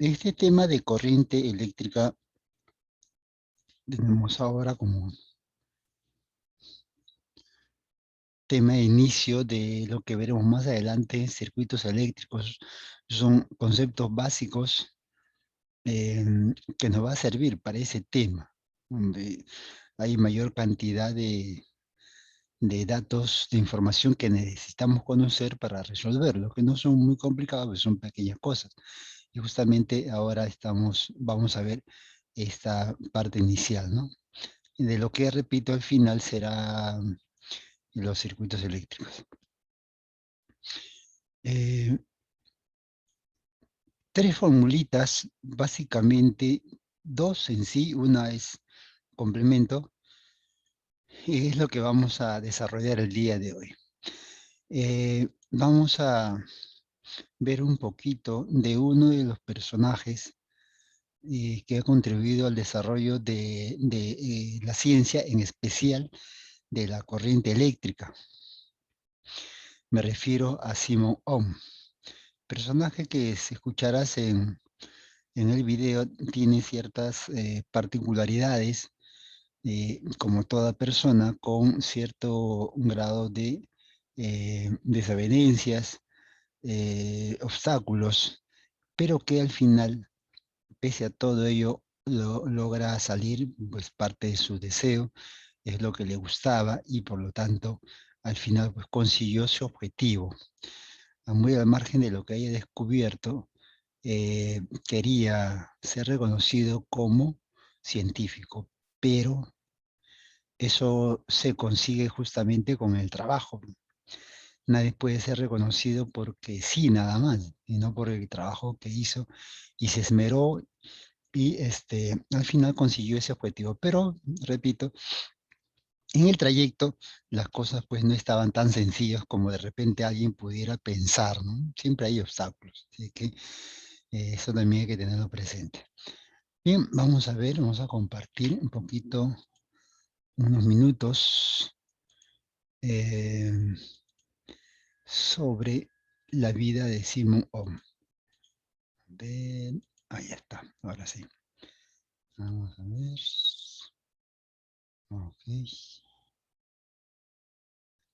Este tema de corriente eléctrica tenemos ahora como tema de inicio de lo que veremos más adelante, circuitos eléctricos. Son conceptos básicos eh, que nos va a servir para ese tema, donde hay mayor cantidad de datos, de información que necesitamos conocer para resolverlo, que no son muy complicados, pues son pequeñas cosas. Y justamente ahora vamos a ver esta parte inicial, ¿no? Y de lo que, repito, al final será los circuitos eléctricos. Eh, Tres formulitas, básicamente dos en sí, una es complemento, y es lo que vamos a desarrollar el día de hoy. Vamos a ver un poquito de uno de los personajes que ha contribuido al desarrollo de la ciencia, en especial de la corriente eléctrica. Me refiero a Simon Ohm, personaje que si escucharás en el video tiene ciertas particularidades, como toda persona, con cierto grado de desavenencias, obstáculos, pero que al final, pese a todo ello, logra salir, pues parte de su deseo, es lo que le gustaba y por lo tanto, al final, pues consiguió su objetivo. Muy al margen de lo que haya descubierto, quería ser reconocido como científico, pero eso se consigue justamente con el trabajo. Nadie puede ser reconocido porque sí, nada más, y no por el trabajo que hizo y se esmeró y al final consiguió ese objetivo. Pero, repito, en el trayecto las cosas pues no estaban tan sencillas como de repente alguien pudiera pensar, ¿no? Siempre hay obstáculos, así que eso también hay que tenerlo presente. Bien, vamos a ver, vamos a compartir un poquito, unos minutos eh, sobre la vida de Simon Ohm. Ven, ahí está, ahora sí. Vamos a ver. Ok,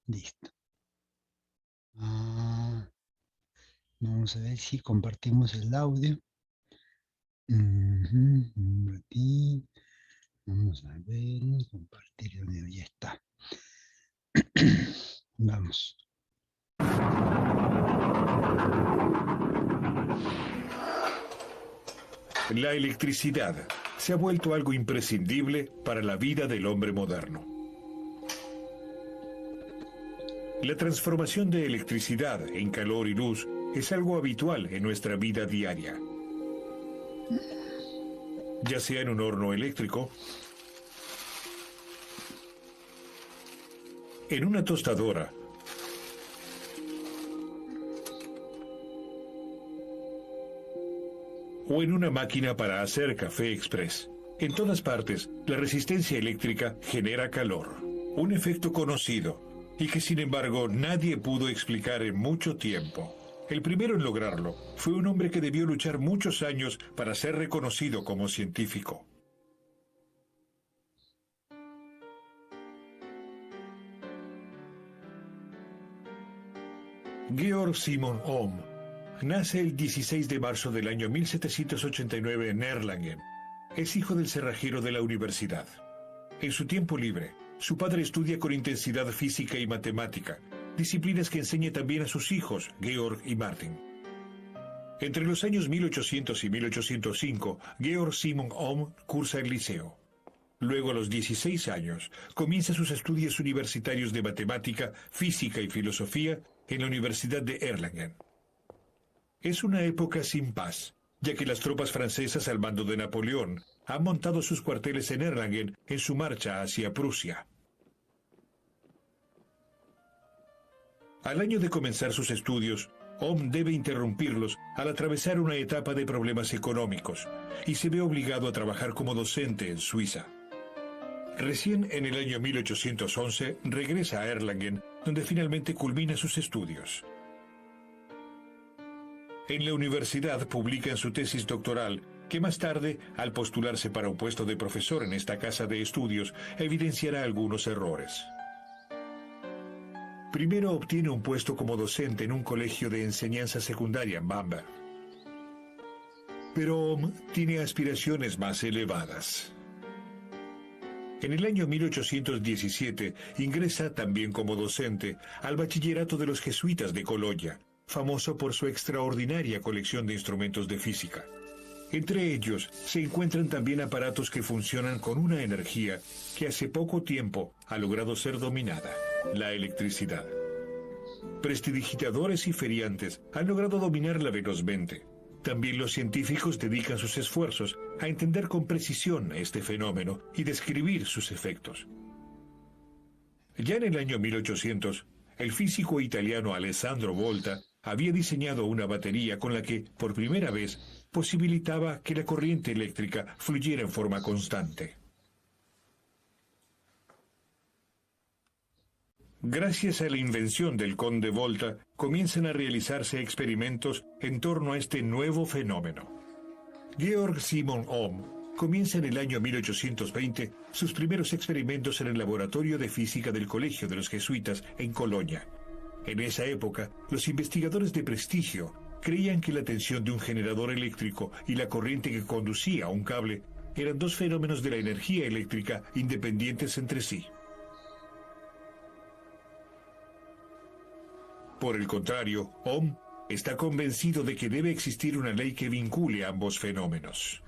listo. Ah, vamos a ver si compartimos el audio. Aquí. Vamos a ver, compartir el audio, ya está. Vamos. La electricidad se ha vuelto algo imprescindible para la vida del hombre moderno. La transformación de electricidad en calor y luz es algo habitual en nuestra vida diaria. Ya sea en un horno eléctrico, en una tostadora o en una máquina para hacer café express. En todas partes, la resistencia eléctrica genera calor, un efecto conocido y que sin embargo nadie pudo explicar en mucho tiempo. El primero en lograrlo fue un hombre que debió luchar muchos años para ser reconocido como científico. Georg Simon Ohm nace el 16 de marzo del año 1789 en Erlangen. Es hijo del cerrajero de la universidad. En su tiempo libre, su padre estudia con intensidad física y matemática, disciplinas que enseña también a sus hijos, Georg y Martin. Entre los años 1800 y 1805, Georg Simon Ohm cursa el liceo. Luego, a los 16 años, comienza sus estudios universitarios de matemática, física y filosofía en la Universidad de Erlangen. Es una época sin paz, ya que las tropas francesas al mando de Napoleón han montado sus cuarteles en Erlangen en su marcha hacia Prusia. Al año de comenzar sus estudios, Ohm debe interrumpirlos al atravesar una etapa de problemas económicos y se ve obligado a trabajar como docente en Suiza. Recién en el año 1811 regresa a Erlangen, donde finalmente culmina sus estudios. En la universidad publica en su tesis doctoral que más tarde, al postularse para un puesto de profesor en esta casa de estudios, evidenciará algunos errores. Primero obtiene un puesto como docente en un colegio de enseñanza secundaria en Bamberg. Pero Ohm tiene aspiraciones más elevadas. En el año 1817 ingresa también como docente al bachillerato de los jesuitas de Colonia, famoso por su extraordinaria colección de instrumentos de física. Entre ellos se encuentran también aparatos que funcionan con una energía que hace poco tiempo ha logrado ser dominada: la electricidad. Prestidigitadores y feriantes han logrado dominarla velozmente. También los científicos dedican sus esfuerzos a entender con precisión este fenómeno y describir sus efectos. Ya en el año 1800, el físico italiano Alessandro Volta había diseñado una batería con la que, por primera vez, posibilitaba que la corriente eléctrica fluyera en forma constante. Gracias a la invención del conde Volta, comienzan a realizarse experimentos en torno a este nuevo fenómeno. Georg Simon Ohm comienza en el año 1820 sus primeros experimentos en el laboratorio de física del Colegio de los Jesuitas en Colonia. En esa época, los investigadores de prestigio creían que la tensión de un generador eléctrico y la corriente que conducía a un cable eran dos fenómenos de la energía eléctrica independientes entre sí. Por el contrario, Ohm está convencido de que debe existir una ley que vincule ambos fenómenos.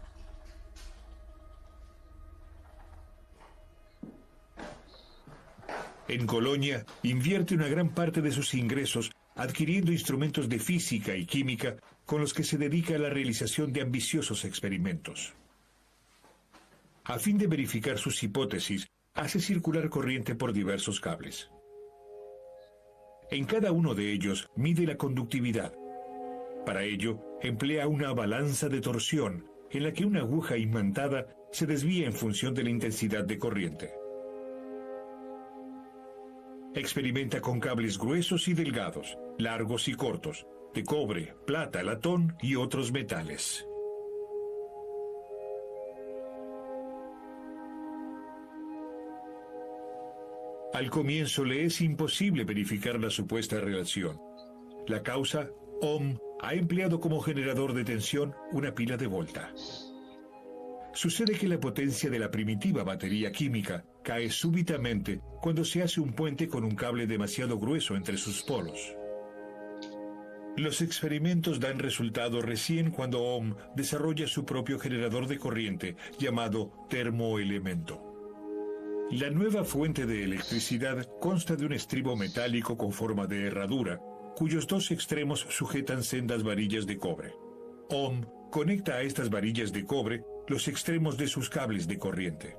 En Colonia, invierte una gran parte de sus ingresos adquiriendo instrumentos de física y química con los que se dedica a la realización de ambiciosos experimentos. A fin de verificar sus hipótesis, hace circular corriente por diversos cables. En cada uno de ellos mide la conductividad. Para ello, emplea una balanza de torsión en la que una aguja imantada se desvía en función de la intensidad de corriente. Experimenta con cables gruesos y delgados, largos y cortos, de cobre, plata, latón y otros metales. Al comienzo le es imposible verificar la supuesta relación. La causa, Ohm ha empleado como generador de tensión una pila de Volta. Sucede que la potencia de la primitiva batería química cae súbitamente cuando se hace un puente con un cable demasiado grueso entre sus polos. Los experimentos dan resultado recién cuando Ohm desarrolla su propio generador de corriente llamado termoelemento. La nueva fuente de electricidad consta de un estribo metálico con forma de herradura, cuyos dos extremos sujetan sendas varillas de cobre. Ohm conecta a estas varillas de cobre los extremos de sus cables de corriente.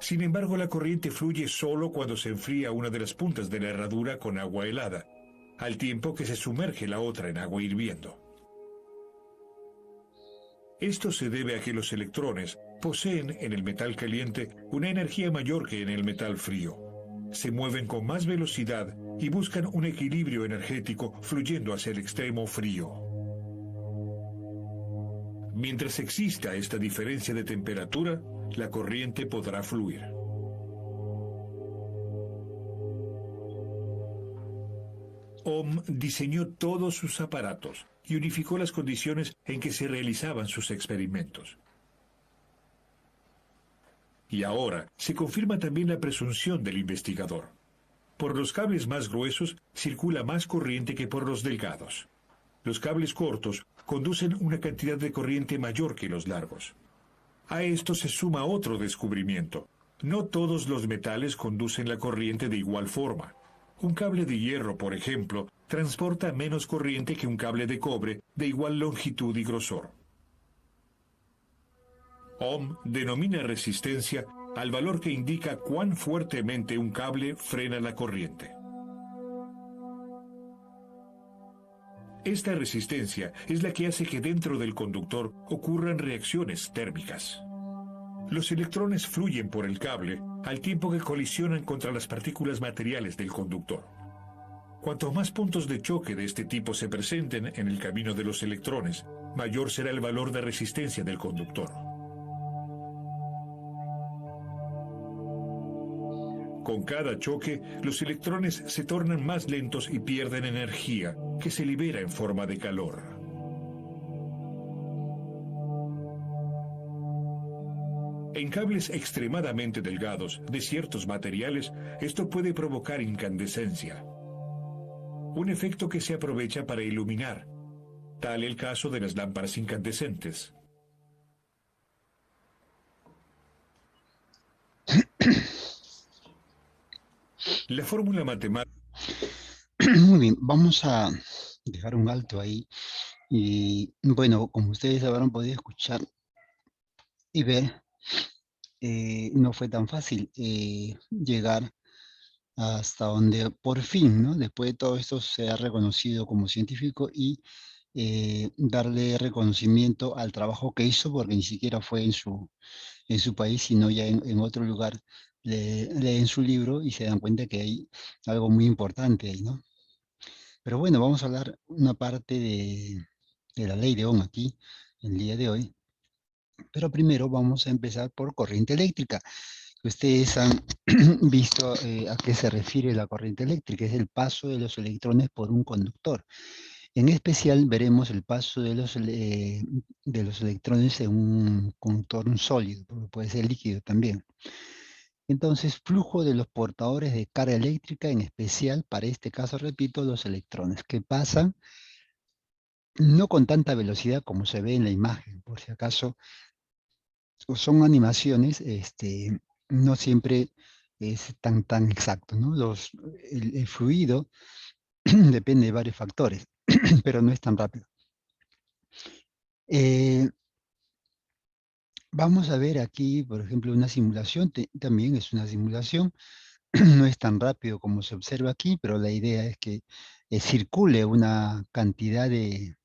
Sin embargo, la corriente fluye solo cuando se enfría una de las puntas de la herradura con agua helada, al tiempo que se sumerge la otra en agua hirviendo. Esto se debe a que los electrones poseen en el metal caliente una energía mayor que en el metal frío. Se mueven con más velocidad y buscan un equilibrio energético fluyendo hacia el extremo frío. Mientras exista esta diferencia de temperatura, la corriente podrá fluir. Ohm diseñó todos sus aparatos y unificó las condiciones en que se realizaban sus experimentos. Y ahora se confirma también la presunción del investigador. Por los cables más gruesos circula más corriente que por los delgados. Los cables cortos conducen una cantidad de corriente mayor que los largos. A esto se suma otro descubrimiento. No todos los metales conducen la corriente de igual forma. Un cable de hierro, por ejemplo, transporta menos corriente que un cable de cobre de igual longitud y grosor. Ohm denomina resistencia al valor que indica cuán fuertemente un cable frena la corriente. Esta resistencia es la que hace que dentro del conductor ocurran reacciones térmicas. Los electrones fluyen por el cable al tiempo que colisionan contra las partículas materiales del conductor. Cuantos más puntos de choque de este tipo se presenten en el camino de los electrones, mayor será el valor de resistencia del conductor. Con cada choque, los electrones se tornan más lentos y pierden energía, que se libera en forma de calor. En cables extremadamente delgados de ciertos materiales, esto puede provocar incandescencia, un efecto que se aprovecha para iluminar, tal el caso de las lámparas incandescentes. La fórmula matemática. Muy bien, vamos a dejar un alto ahí. Y bueno, como ustedes habrán podido escuchar y ver, no fue tan fácil llegar hasta donde por fin, ¿no? Después de todo esto se ha reconocido como científico y darle reconocimiento al trabajo que hizo, porque ni siquiera fue en su país, sino ya en otro lugar. Leen su libro y se dan cuenta que hay algo muy importante ahí, ¿no? Pero bueno, vamos a hablar una parte de la ley de Ohm aquí, el día de hoy. Pero primero vamos a empezar por corriente eléctrica. Ustedes han visto a qué se refiere la corriente eléctrica, es el paso de los electrones por un conductor. En especial veremos el paso de los electrones en un conductor sólido, porque puede ser líquido también. Entonces, flujo de los portadores de carga eléctrica, en especial, para este caso, repito, los electrones, que pasan no con tanta velocidad como se ve en la imagen, por si acaso, son animaciones, no siempre es tan exacto, ¿no? El fluido depende de varios factores, pero no es tan rápido. Eh, Vamos a ver aquí, por ejemplo, una simulación, también es una simulación, no es tan rápido como se observa aquí, pero la idea es que circule una cantidad de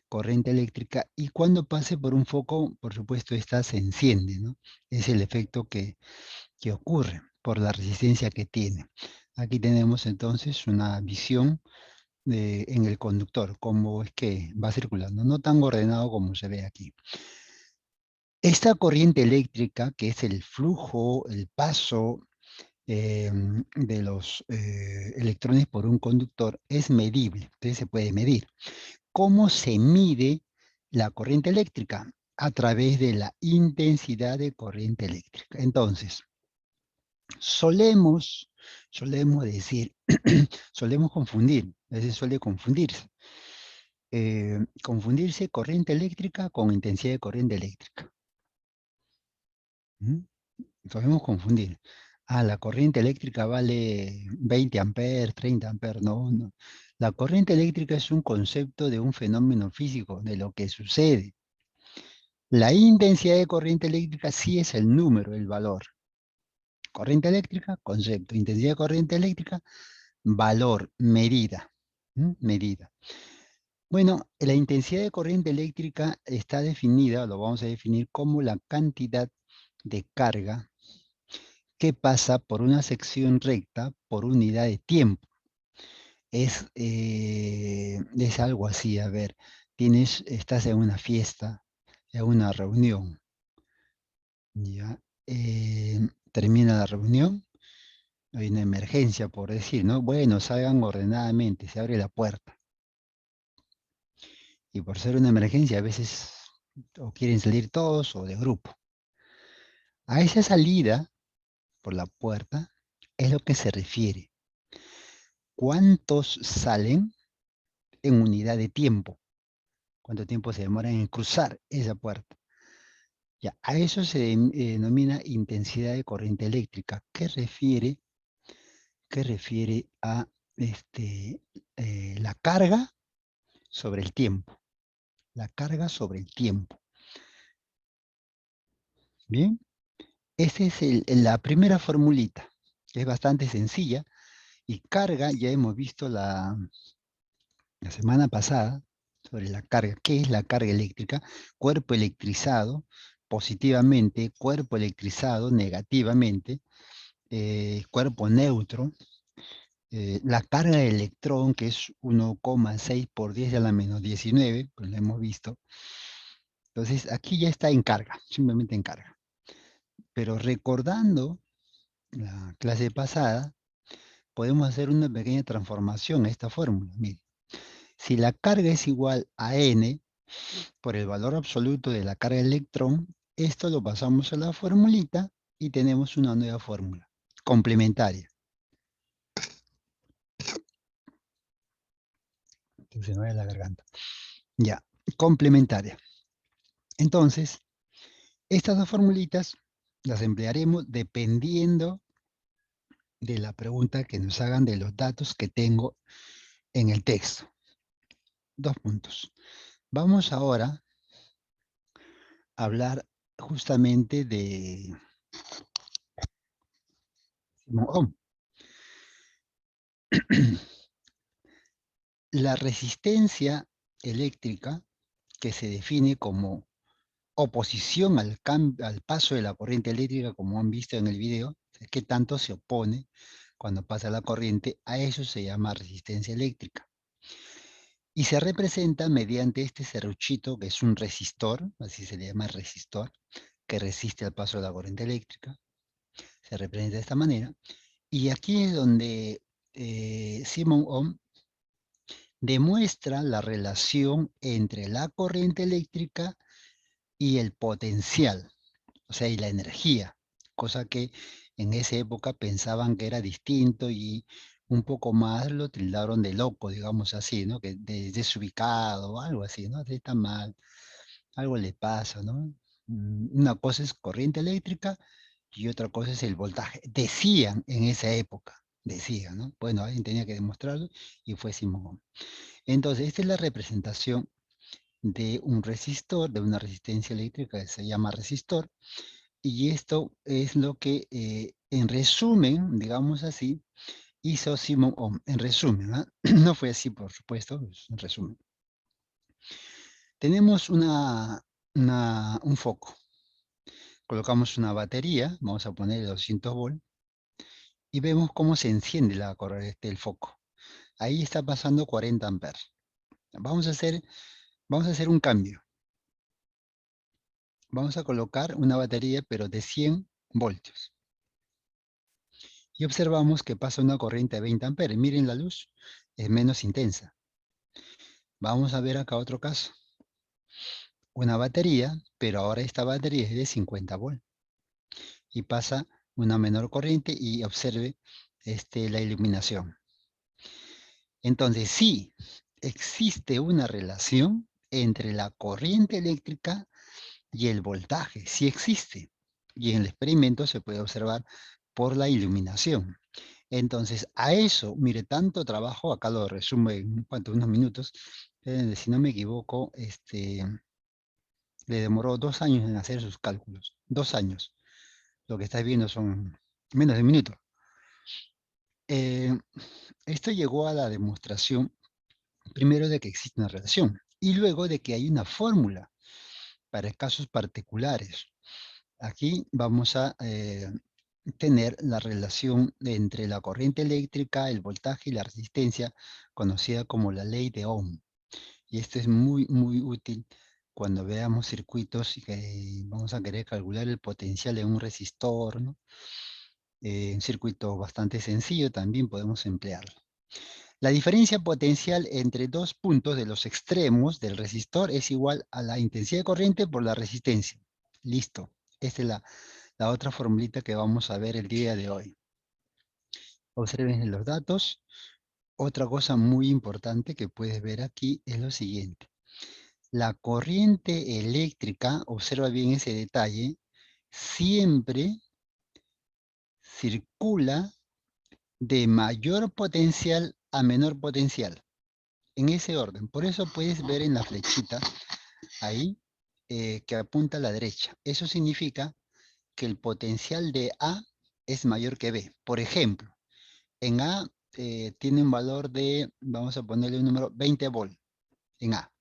corriente eléctrica y cuando pase por un foco, por supuesto, esta se enciende, ¿no? Es el efecto que ocurre por la resistencia que tiene. Aquí tenemos entonces una visión en el conductor, cómo es que va circulando, no tan ordenado como se ve aquí. Esta corriente eléctrica, que es el flujo, el paso de los electrones por un conductor, es medible, entonces se puede medir. ¿Cómo se mide la corriente eléctrica? A través de la intensidad de corriente eléctrica. Entonces, solemos decir, solemos confundir, a veces suele confundirse. Confundirse corriente eléctrica con intensidad de corriente eléctrica. ¿Mm? Solemos confundir. Ah, la corriente eléctrica vale 20 amperes, 30 amperes. No, no. La corriente eléctrica es un concepto de un fenómeno físico, de lo que sucede. La intensidad de corriente eléctrica sí es el número, el valor. Corriente eléctrica, concepto. Intensidad de corriente eléctrica, valor, medida. Medida. Bueno, la intensidad de corriente eléctrica está definida, lo vamos a definir como la cantidad de carga que pasa por una sección recta por unidad de tiempo. Es algo así, a ver, estás en una fiesta, en una reunión, ¿ya? Termina la reunión, hay una emergencia, por decir, ¿no? Bueno, salgan ordenadamente, se abre la puerta. Y por ser una emergencia, a veces o quieren salir todos o de grupo. A esa salida por la puerta es lo que se refiere. ¿Cuántos salen en unidad de tiempo? ¿Cuánto tiempo se demoran en cruzar esa puerta? Ya, a eso se denomina intensidad de corriente eléctrica, que refiere a la carga sobre el tiempo. La carga sobre el tiempo. Bien, esa es la primera formulita, que es bastante sencilla. Y carga, ya hemos visto la semana pasada sobre la carga. ¿Qué es la carga eléctrica? Cuerpo electrizado positivamente, cuerpo electrizado negativamente, cuerpo neutro, La carga del electrón, que es 1,6 por 10 a la menos 19, pues lo hemos visto. Entonces, aquí ya está en carga, simplemente en carga. Pero recordando la clase pasada, podemos hacer una pequeña transformación a esta fórmula. Mire, si la carga es igual a n por el valor absoluto de la carga del electrón, esto lo pasamos a la formulita y tenemos una nueva fórmula complementaria. Que se me vaya la garganta. Ya, complementaria. Entonces, estas dos formulitas las emplearemos dependiendo de la pregunta que nos hagan de los datos que tengo en el texto. Dos puntos. Vamos ahora a hablar justamente de Simon Ohm. La resistencia eléctrica, que se define como oposición al paso de la corriente eléctrica, como han visto en el video, qué tanto se opone cuando pasa la corriente, a eso se llama resistencia eléctrica. Y se representa mediante este serruchito, que es un resistor, así se le llama resistor, que resiste al paso de la corriente eléctrica. Se representa de esta manera. Y aquí es donde Simon Ohm demuestra la relación entre la corriente eléctrica y el potencial, o sea, y la energía, cosa que en esa época pensaban que era distinto y un poco más lo tildaron de loco, digamos así, ¿no? Que desubicado o algo así, ¿no? Está mal, algo le pasa, ¿no? Una cosa es corriente eléctrica y otra cosa es el voltaje. Decían en esa época, decían, ¿no? Bueno, alguien tenía que demostrarlo y fue Simón Ohm. Entonces, esta es la representación de un resistor, de una resistencia eléctrica que se llama resistor, y esto es lo que, en resumen, digamos así, hizo Simon Ohm. En resumen, ¿ah? No fue así, por supuesto, es un resumen. Tenemos un foco. Colocamos una batería, vamos a poner 200 volts, y vemos cómo se enciende la corriente del foco. Ahí está pasando 40 amperes. Vamos a hacer un cambio. Vamos a colocar una batería, pero de 100 voltios. Y observamos que pasa una corriente de 20 amperes. Miren la luz, es menos intensa. Vamos a ver acá otro caso. Una batería, pero ahora esta batería es de 50 volts. Y pasa una menor corriente y observe la iluminación. Entonces, sí, existe una relación entre la corriente eléctrica y el voltaje. Sí existe. Y en el experimento se puede observar por la iluminación. Entonces, a eso, mire, tanto trabajo, acá lo resumo en unos minutos, si no me equivoco, le demoró 2 años en hacer sus cálculos. 2 años. Lo que estáis viendo son menos de un minuto. Esto llegó a la demostración, primero, de que existe una relación, y luego de que hay una fórmula para casos particulares. Aquí vamos a tener la relación entre la corriente eléctrica, el voltaje y la resistencia, conocida como la ley de Ohm. Y esto es muy, muy útil cuando veamos circuitos y que vamos a querer calcular el potencial de un resistor, ¿no? Un circuito bastante sencillo también podemos emplearlo. La diferencia potencial entre dos puntos de los extremos del resistor es igual a la intensidad de corriente por la resistencia. Listo. Esta es la otra formulita que vamos a ver el día de hoy. Observen los datos. Otra cosa muy importante que puedes ver aquí es lo siguiente. La corriente eléctrica, observa bien ese detalle, siempre circula de mayor potencial a menor potencial. En ese orden. Por eso puedes ver en la flechita ahí que apunta a la derecha. Eso significa que el potencial de A es mayor que B. Por ejemplo, en A tiene un valor de, vamos a ponerle un número, 20 volt en A.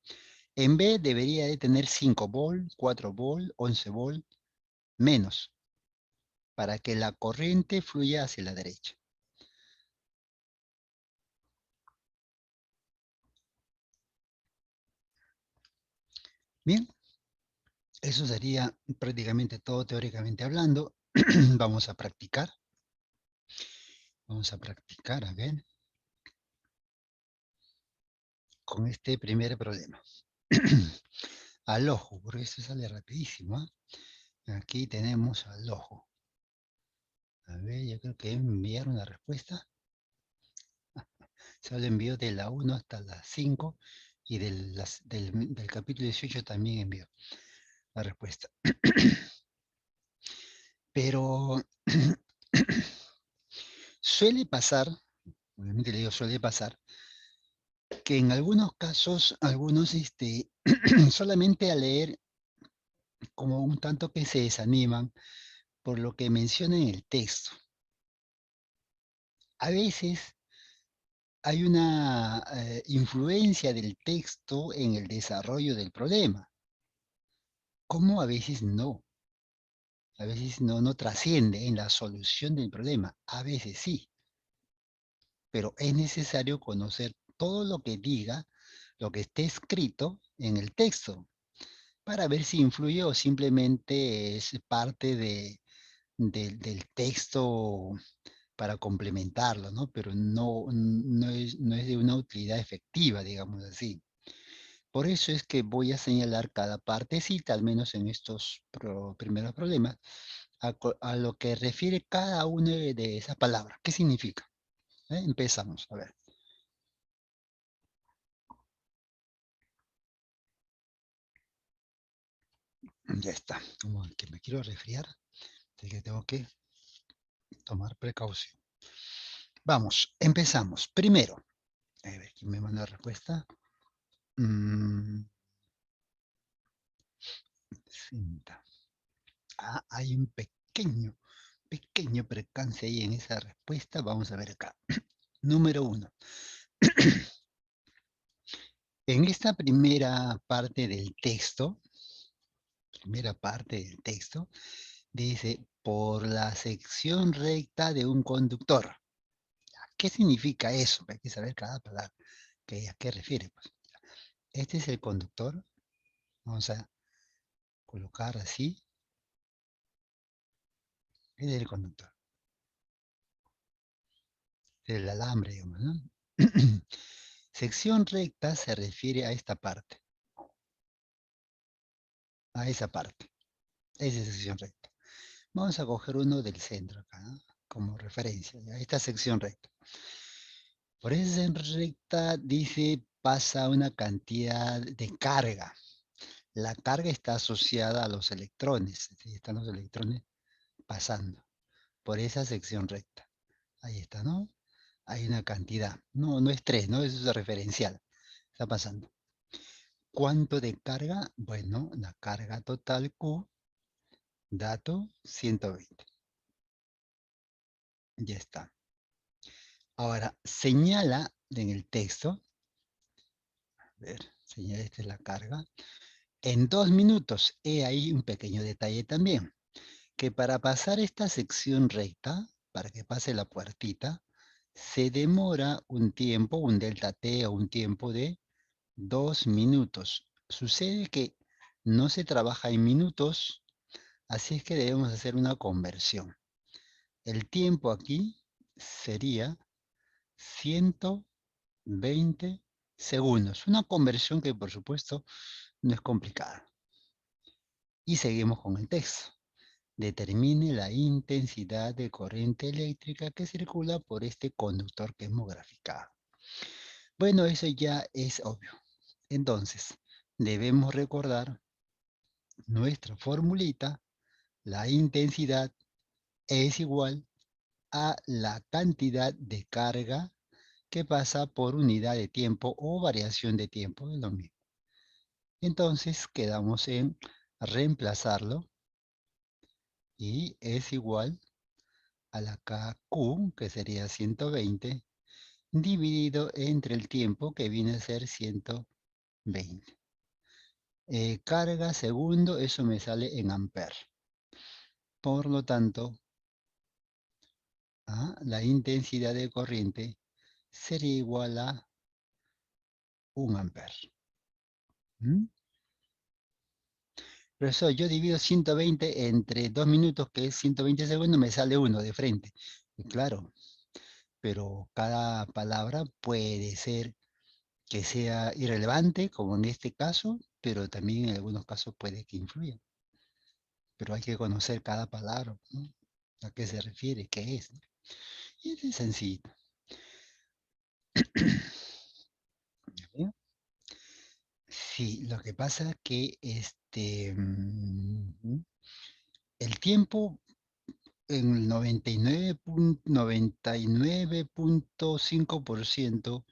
En B debería de tener 5 volt, 4 volt, 11 volt, menos, para que la corriente fluya hacia la derecha. Bien, eso sería prácticamente todo teóricamente hablando. Vamos a practicar. Vamos a practicar, a ver, con este primer problema. Al ojo, porque esto sale rapidísimo. Aquí tenemos al ojo. A ver, yo creo que enviaron la respuesta. Se lo envió de la 1 hasta la 5 y del capítulo 18 también envió la respuesta. Pero suele pasar, obviamente le digo suele pasar, que en algunos casos, algunos solamente al leer como un tanto que se desaniman por lo que menciona en el texto. A veces hay una influencia del texto en el desarrollo del problema, como a veces no. A veces no trasciende en la solución del problema, a veces sí, pero es necesario conocer todo lo que diga, lo que esté escrito en el texto, para ver si influye o simplemente es parte del texto para complementarlo, ¿no? Pero no es de una utilidad efectiva, digamos así. Por eso es que voy a señalar cada partecita, al menos en estos primeros problemas, a lo que refiere cada una de esas palabras. ¿Qué significa? Empezamos, a ver. Ya está. Como que me quiero resfriar, así que tengo que tomar precaución. Vamos, empezamos. Primero, a ver, ¿quién me manda la respuesta? Cinta. Hay un pequeño percance ahí en esa respuesta. Vamos a ver acá. Número 1. En esta primera parte del texto, dice, por la sección recta de un conductor. ¿Qué significa eso? Hay que saber cada palabra. ¿A qué refiere? Pues, este es el conductor. Vamos a colocar así. Este es el conductor. El alambre, digamos, ¿no? Sección recta se refiere a esta parte. A esa parte. Esa es sección recta. Vamos a coger uno del centro acá, ¿no? Como referencia. ¿Ya? Esta sección recta. Por esa recta dice pasa una cantidad de carga. La carga está asociada a los electrones. ¿Sí? Están los electrones pasando por esa sección recta. Ahí está, ¿no? Hay una cantidad. No es 3, ¿no? Eso es referencial. Está pasando. ¿Cuánto de carga? Bueno, la carga total Q, dato 120. Ya está. Ahora, señala en el texto, a ver, señala, esta es la carga, en 2 minutos. He ahí un pequeño detalle también, que para pasar esta sección recta, para que pase la puertita, se demora un tiempo, un delta T o un tiempo de 2 minutos. Sucede que no se trabaja en minutos, así es que debemos hacer una conversión. El tiempo aquí sería 120 segundos. Una conversión que por supuesto no es complicada. Y seguimos con el texto. Determine la intensidad de corriente eléctrica que circula por este conductor que hemos graficado. Bueno, eso ya es obvio. Entonces, debemos recordar nuestra formulita. La intensidad es igual a la cantidad de carga que pasa por unidad de tiempo o variación de tiempo, es lo mismo. Entonces quedamos en reemplazarlo y es igual a la KQ, que sería 120, dividido entre el tiempo, que viene a ser 120. Carga segundo, eso me sale en amper. Por lo tanto, la intensidad de corriente sería igual a 1 amper. ¿Mm? Profesor, yo divido 120 entre 2 minutos, que es 120 segundos, me sale uno de frente. Y claro, pero cada palabra puede ser que sea irrelevante, como en este caso, pero también en algunos casos puede que influya. Pero hay que conocer cada palabra, ¿no? ¿A qué se refiere? ¿Qué es? ¿No? Y es sencillo. ¿Ya veo? Sí, lo que pasa que el tiempo en el 99.5%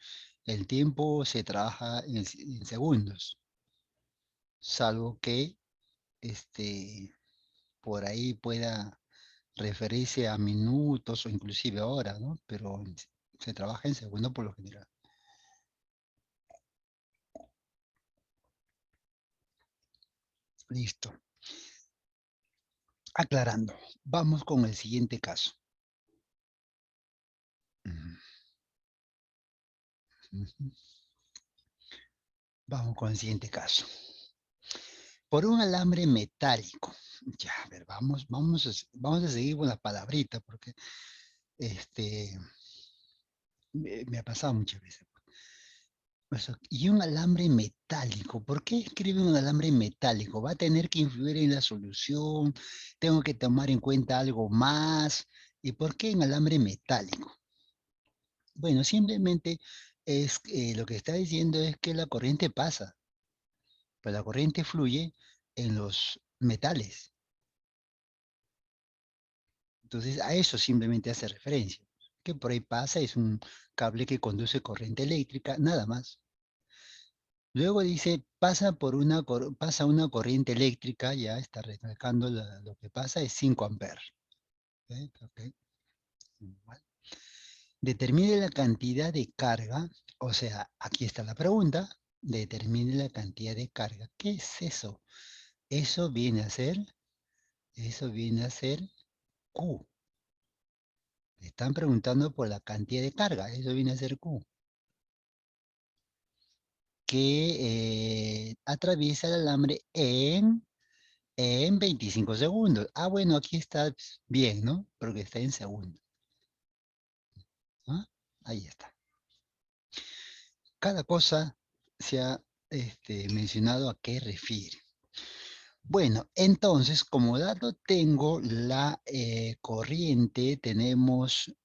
el tiempo se trabaja en segundos, salvo que este, por ahí pueda referirse a minutos o inclusive horas, ¿no? Pero se trabaja en segundos por lo general. Listo. Aclarando, vamos con el siguiente caso. Vamos con el siguiente caso. Por un alambre metálico. Ya, a ver, vamos a seguir con las palabritas, porque me ha pasado muchas veces. Y un alambre metálico. ¿Por qué escribe un alambre metálico? ¿Va a tener que influir en la solución? ¿Tengo que tomar en cuenta algo más? ¿Y por qué en alambre metálico? Bueno, simplemente es lo que está diciendo es que la corriente pasa, pero la corriente fluye en los metales. Entonces, a eso simplemente hace referencia. Que por ahí pasa, es un cable que conduce corriente eléctrica, nada más. Luego dice, pasa una corriente eléctrica, ya está recalcando lo que pasa, es 5 amperes. ¿Ok? Ok. Igual. Determine la cantidad de carga, o sea, aquí está la pregunta, determine la cantidad de carga. ¿Qué es eso? Eso viene a ser, eso viene a ser Q. Están preguntando por la cantidad de carga, eso viene a ser Q. Que atraviesa el alambre en 25 segundos. Ah, bueno, aquí está bien, ¿no? Porque está en segundo. ¿Ah? Ahí está. Cada cosa se ha mencionado a qué refiere. Bueno, entonces, como dato tengo la corriente, tenemos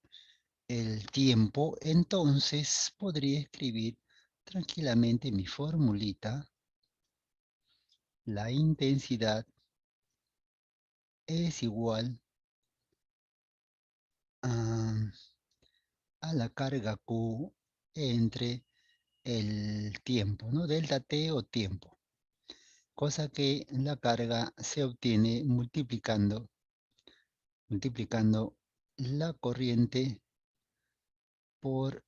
el tiempo, entonces podría escribir tranquilamente mi formulita. La intensidad es igual a, a la carga Q entre el tiempo, ¿no? Delta T o tiempo. Cosa que la carga se obtiene multiplicando la corriente por,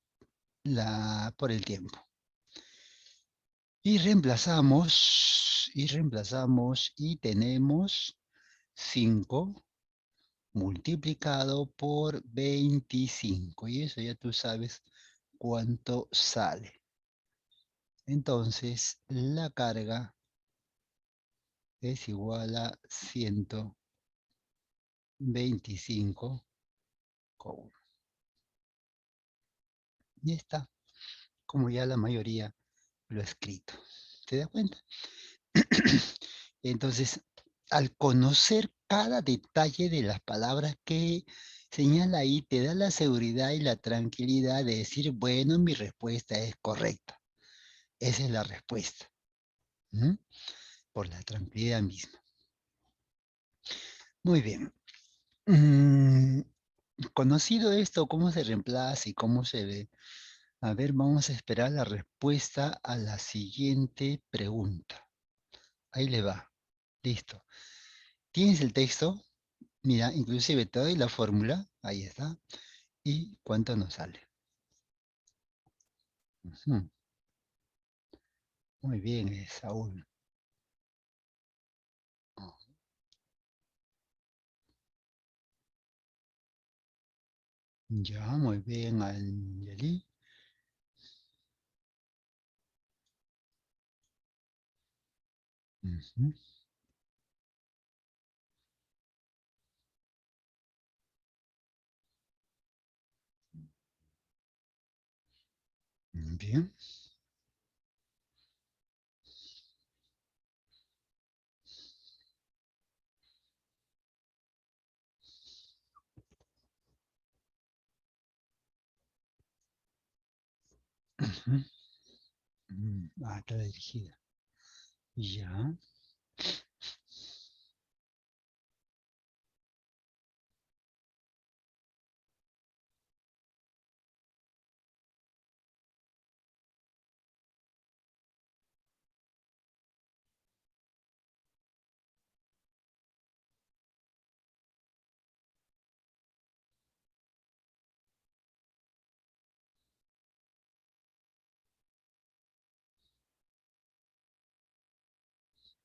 por el tiempo. Y tenemos 5 multiplicado por 25. Y eso ya tú sabes cuánto sale. Entonces, la carga es igual a 125,1. Y está, como ya la mayoría lo ha escrito. ¿Te das cuenta? Entonces, al conocer cada detalle de las palabras que señala ahí, te da la seguridad y la tranquilidad de decir, bueno, mi respuesta es correcta. Esa es la respuesta. ¿Mm? Por la tranquilidad misma. Muy bien. Conocido esto, cómo se reemplaza y cómo se ve. A ver, vamos a esperar la respuesta a la siguiente pregunta. Ahí le va. Listo. ¿Tienes el texto? Mira, inclusive te doy la fórmula. Ahí está. ¿Y cuánto nos sale? Ujú. Muy bien, Saúl. Oh, ya, muy bien, Angeli. Ujú. Bien. Ujú. Está dirigida. Ya.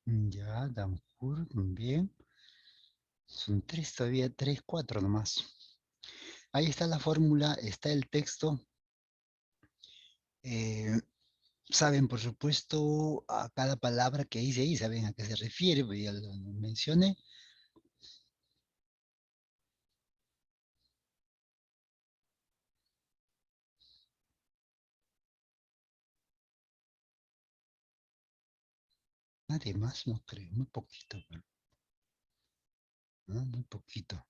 Ya, Danfur, bien. Son tres todavía, tres, cuatro nomás. Ahí está la fórmula, está el texto. Eh, saben, por supuesto, a cada palabra que dice ahí, saben a qué se refiere, pues ya lo mencioné. Nadie más, no creo, muy poquito, ¿no? Muy poquito.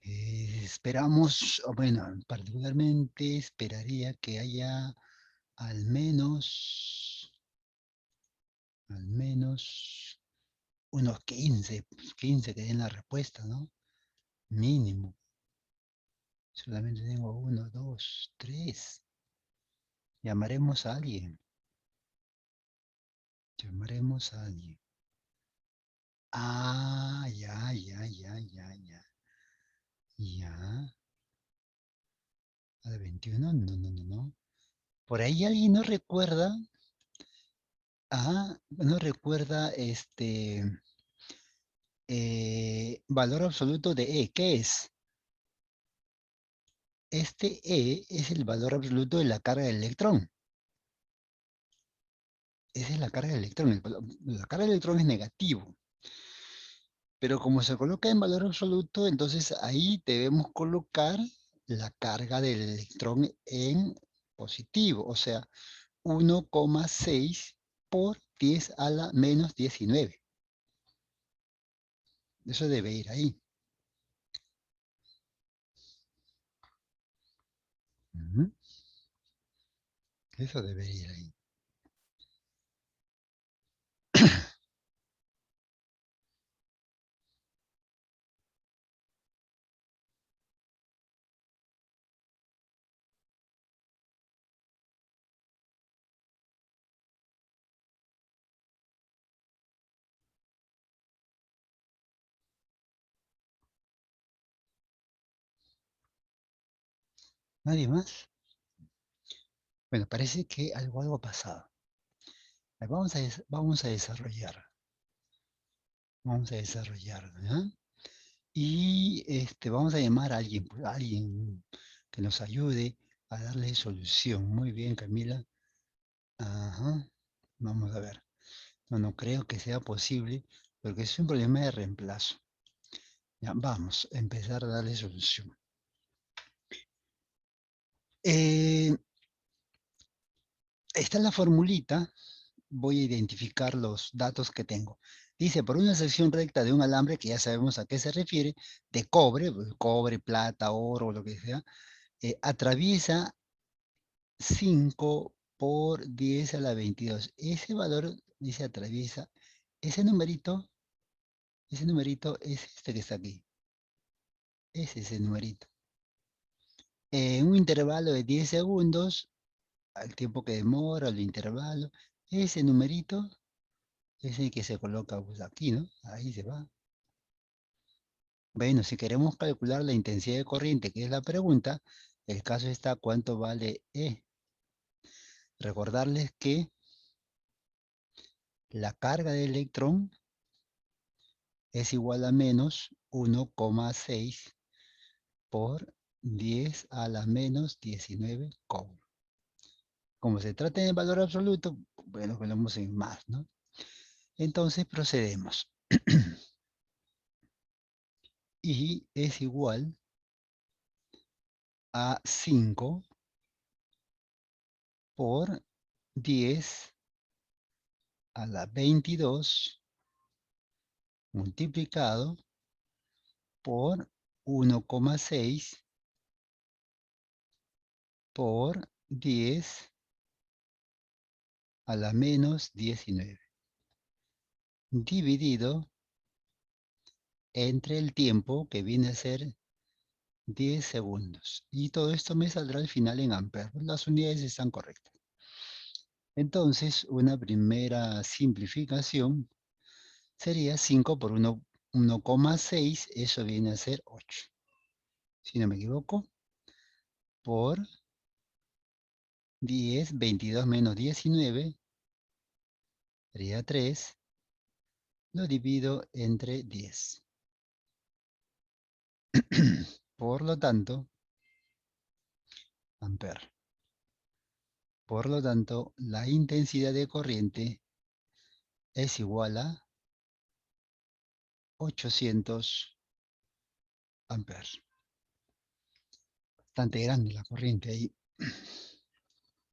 Esperamos, bueno, particularmente esperaría que haya al menos, al menos unos 15 que den la respuesta, ¿no? Mínimo. Solamente tengo uno, dos, tres. Llamaremos a alguien. Llamaremos a alguien. Ah, ya, ya, ya, ya, ya. Ya. A la 21, no, no, no, no. Por ahí alguien no recuerda. Ah, no recuerda valor absoluto de E. ¿Qué es? Este E es el valor absoluto de la carga del electrón. Esa es la carga del electrón. La carga del electrón es negativo. Pero como se coloca en valor absoluto, entonces ahí debemos colocar la carga del electrón en positivo. O sea, 1,6 por 10 a la menos 19. Eso debe ir ahí. Ujú. Eso debe ir ahí. ¿Nadie más? Bueno, parece que algo ha pasado. Vamos a desarrollar. Vamos a desarrollar, ¿ya? Y vamos a llamar a alguien, pues, a alguien que nos ayude a darle solución. Muy bien, Camila. Ajá. Vamos a ver. No, no creo que sea posible porque es un problema de reemplazo. Ya, vamos a empezar a darle solución. Eh, está la formulita. Voy a identificar los datos que tengo. Dice, por una sección recta de un alambre, que ya sabemos a qué se refiere, de cobre, pues, cobre, plata, oro, lo que sea, atraviesa 5 por 10 a la 22. Ese valor dice atraviesa, ese numerito es este que está aquí. Es ese numerito. En un intervalo de 10 segundos, al tiempo que demora, el intervalo, ese numerito es el que se coloca pues, aquí, ¿no? Ahí se va. Bueno, si queremos calcular la intensidad de corriente, que es la pregunta, el caso está cuánto vale E. Recordarles que la carga del electrón es igual a menos 1,6 por 10 a la menos 19 coulomb. Como se trata de valor absoluto, bueno, ponemos en más, ¿no? Entonces procedemos. Y es igual a 5 por 10 a la 22 multiplicado por 1,6 por 10 a la menos 19, dividido entre el tiempo que viene a ser 10 segundos. Y todo esto me saldrá al final en amperes. Las unidades están correctas. Entonces, una primera simplificación sería 5 por 1,6, eso viene a ser 8. Si no me equivoco, por 10, 22 menos 19, sería 3, lo divido entre 10. Por lo tanto, amper. Por lo tanto, la intensidad de corriente es igual a 800 amperes. Bastante grande la corriente ahí.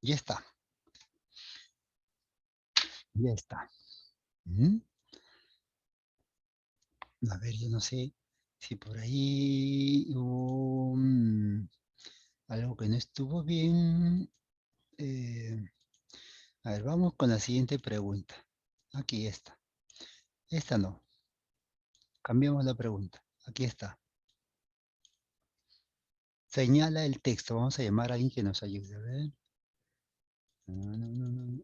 Ya está. Ya está. ¿Mm? A ver, yo no sé si por ahí hubo algo que no estuvo bien. A ver, vamos con la siguiente pregunta. Aquí está. Esta no. Cambiamos la pregunta. Aquí está. Señala el texto. Vamos a llamar a alguien que nos ayude. A ver.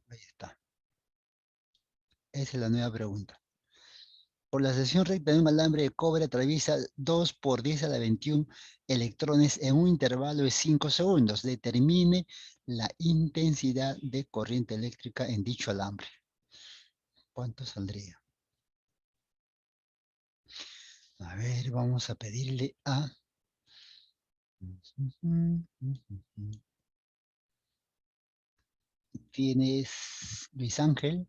Ahí está. Esa es la nueva pregunta. Por la sección recta de un alambre de cobre atraviesa 2 por 10 a la 21 electrones en un intervalo de 5 segundos. Determine la intensidad de corriente eléctrica en dicho alambre. ¿Cuánto saldría? A ver, vamos a pedirle a... Tienes Luis Ángel.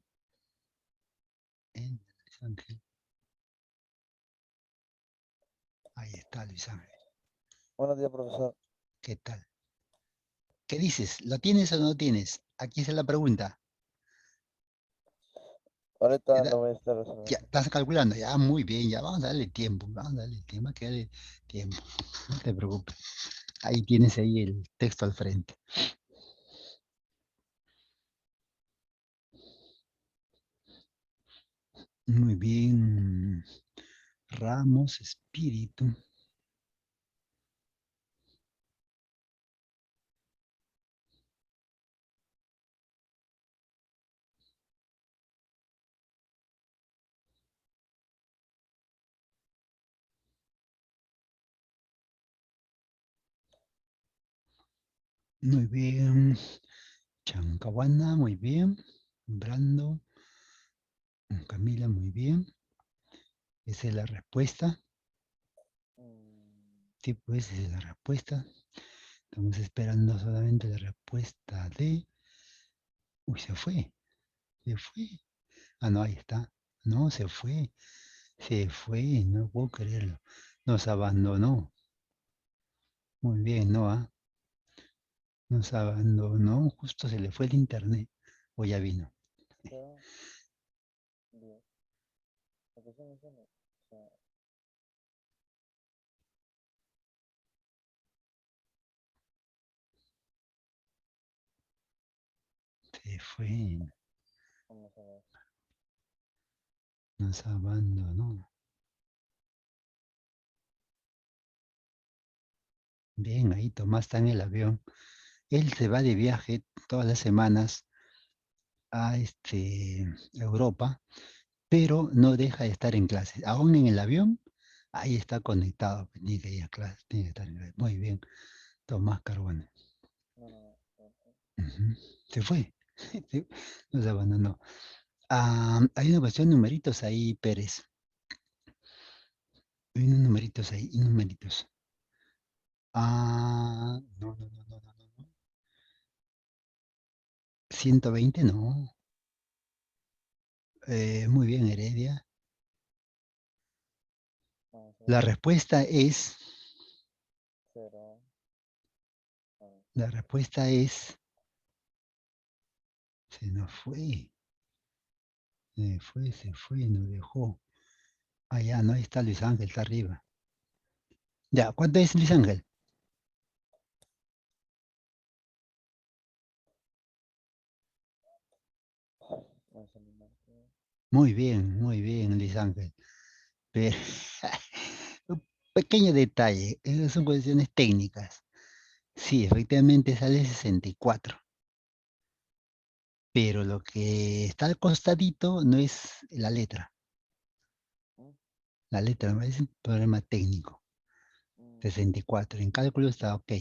Luis Ángel. Ahí está Luis Ángel. Buenos días, profesor. ¿Qué tal? ¿Qué dices? ¿Lo tienes o no lo tienes? Aquí está la pregunta. Ahorita lo voy a estar resolviendo. Ya, estás calculando, ya, muy bien, ya vamos a darle tiempo, vamos a darle tiempo, que darle tiempo, no te preocupes. Ahí tienes ahí el texto al frente. Muy bien. Ramos, espíritu. Muy bien. Chancahuana, muy bien. Brando. Camila, muy bien. Esa es la respuesta. Sí, pues esa es la respuesta. Estamos esperando solamente la respuesta de... Uy, se fue. Se fue. Ah, no, ahí está. No, se fue. Se fue, no puedo creerlo. Nos abandonó. Muy bien, Noah. Nos abandonó. Justo se le fue el internet. O ya vino. Se fue. Nos abandonó. Bien, ahí Tomás está en el avión. Él se va de viaje todas las semanas a Europa, pero no deja de estar en clase. Aún en el avión, ahí está conectado. Tiene que ir a clase, tiene que estar en clase. Muy bien, Tomás Carbone. Se fue. Nos abandonó. Hay una cuestión de numeritos ahí, Pérez. Hay unos numeritos ahí, numeritos. No. 120, no. Muy bien, Heredia. La respuesta es... La respuesta es Se nos fue. Se fue, nos dejó. Ah, ya, no, ahí está Luis Ángel, está arriba. Ya, ¿cuánto es Luis Ángel? Vamos a animarte. Muy bien, Luis Ángel. Pero, un pequeño detalle, esas son cuestiones técnicas. Sí, efectivamente sale 64, pero lo que está al costadito no es la letra. ¿Mm? La letra no es un problema técnico. Mm, 64, en cálculo está ok.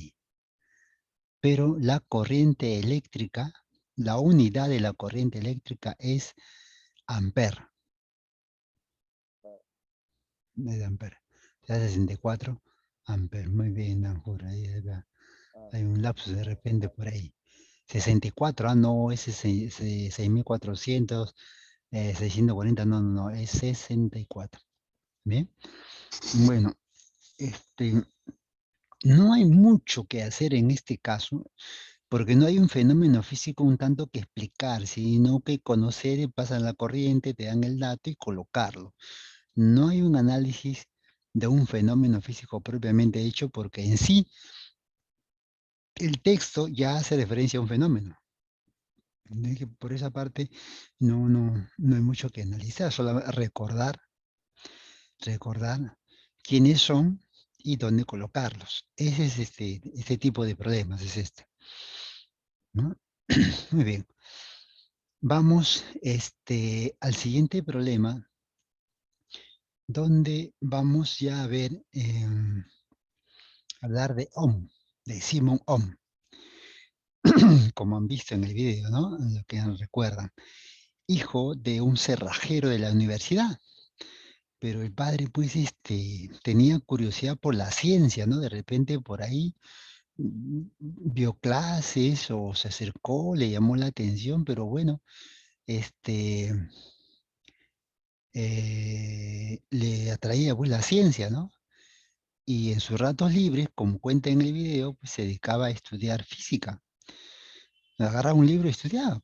Pero la corriente eléctrica, la unidad de la corriente eléctrica es amper. ah, Es amper. O sea, 64 amper. Muy bien, Danjur. ah, Hay un lapsus de repente por ahí. 64, no, ese 6400, 640, no, no, no, es 64. Bien, bueno, este, no hay mucho que hacer en este caso, porque no hay un fenómeno físico un tanto que explicar, sino que conocer, pasan la corriente, te dan el dato y colocarlo. No hay un análisis de un fenómeno físico propiamente hecho, porque en sí el texto ya hace referencia a un fenómeno. De que por esa parte no hay mucho que analizar, solo recordar quiénes son y dónde colocarlos. Ese es este tipo de problemas, es este, ¿no? Muy bien. Vamos al siguiente problema, donde vamos ya a ver, hablar de Ohm, de Simon Ohm, como han visto en el video, ¿no? Lo que recuerdan. Hijo de un cerrajero de la universidad. Pero el padre, pues, tenía curiosidad por la ciencia, ¿no? De repente por ahí vio clases o se acercó, le llamó la atención, pero bueno, este, le atraía pues la ciencia, ¿no? Y en sus ratos libres, como cuenta en el video, pues se dedicaba a estudiar física. Agarraba un libro y estudiaba,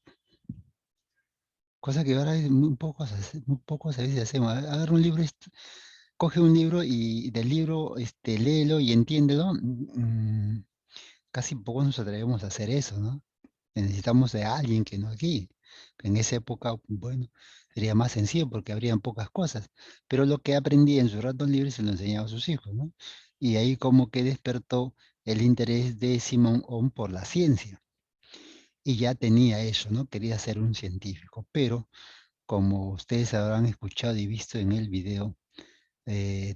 cosa que ahora es muy pocos a veces hacemos. Agarra un libro, coge un libro y del libro léelo y entiéndelo. Casi poco nos atrevemos a hacer eso, ¿no? Necesitamos de alguien que nos guíe. En esa época, bueno, sería más sencillo porque habrían pocas cosas. Pero lo que aprendí en sus ratos libres se lo enseñaba a sus hijos, ¿no? Y ahí como que despertó el interés de Simon Ohm por la ciencia. Y ya tenía eso, ¿no? Quería ser un científico. Pero, como ustedes habrán escuchado y visto en el video,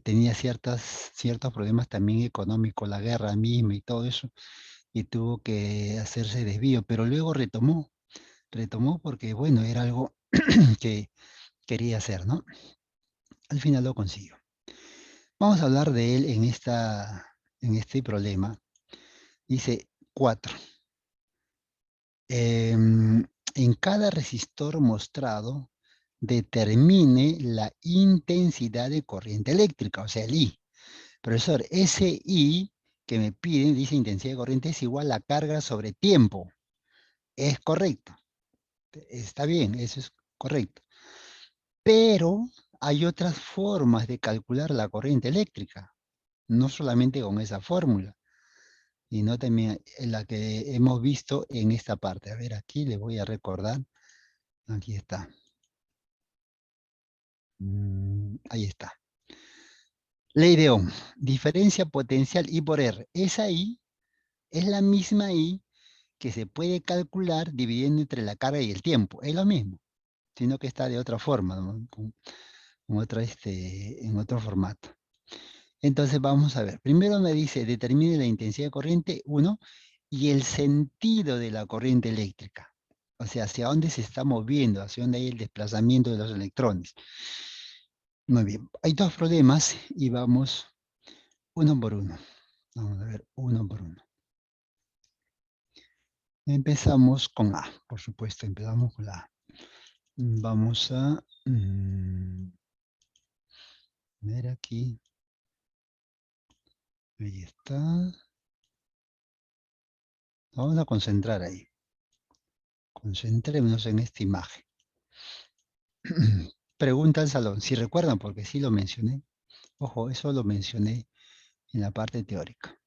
tenía ciertos problemas también económicos, la guerra misma y todo eso, y tuvo que hacerse desvío, pero luego retomó porque, bueno, era algo que quería hacer, ¿no? Al final lo consiguió. Vamos a hablar de él en este problema. Dice 4. En cada resistor mostrado, determine la intensidad de corriente eléctrica, o sea, el I. Profesor, ese I que me piden, dice intensidad de corriente, es igual a carga sobre tiempo. Es correcto. Está bien, eso es correcto. Pero hay otras formas de calcular la corriente eléctrica, no solamente con esa fórmula, sino también en la que hemos visto en esta parte. A ver, aquí le voy a recordar. Aquí está. Ahí está. Ley de Ohm. Diferencia potencial I por R. Esa I es la misma I que se puede calcular dividiendo entre la carga y el tiempo. Es lo mismo, sino que está de otra forma, ¿no? En otro formato. Entonces vamos a ver. Primero me dice, determine la intensidad de corriente, 1, y el sentido de la corriente eléctrica. O sea, hacia dónde se está moviendo, hacia dónde hay el desplazamiento de los electrones. Muy bien. Hay dos problemas y vamos uno por uno. Vamos a ver uno por uno. Empezamos con A, por supuesto, empezamos con la A. Vamos a ver aquí. Ahí está. Vamos a concentrar ahí. Concentrémonos en esta imagen. Pregunta al salón, si recuerdan, porque sí lo mencioné. Ojo, eso lo mencioné en la parte teórica.